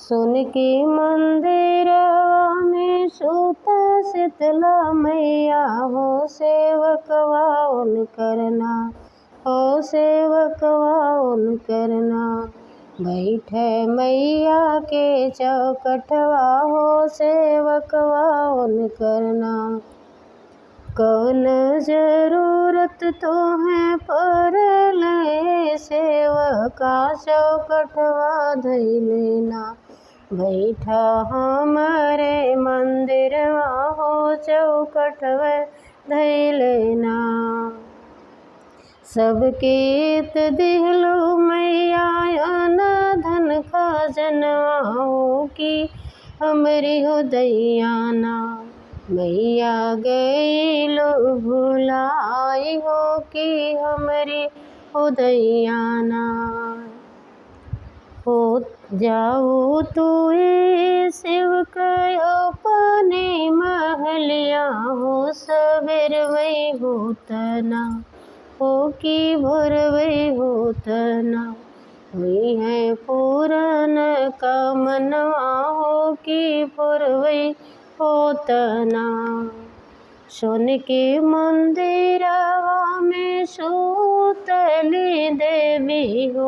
सुन के मंदिरवा में सूत शीतला मैया हो सेवकवा उन करना, हो सेवकवा उन करना। बैठे मैया के चौकठवा हो सेवकवा उन करना। कौन जरूरत तो है पर ले सेवका चौकठवा धइ लेना। बैठा हमारे मंदिरवा हो चौकठवा धइ लेना। सबके त दिहलो मैया अना धन खजनवा हो कि हमरी हो दैयाना। मैया गइलो भुलाई हो कि हमरी हो दैयाना। हो जाऊ तुए सेवक अपने महलिया हो सबेरवै होतना, हो कि भोरवै होतना। हुई है पूरन का मनवा हो कि भोरवै होतना। सोन के मंदिरवा में सूतली देवी हो।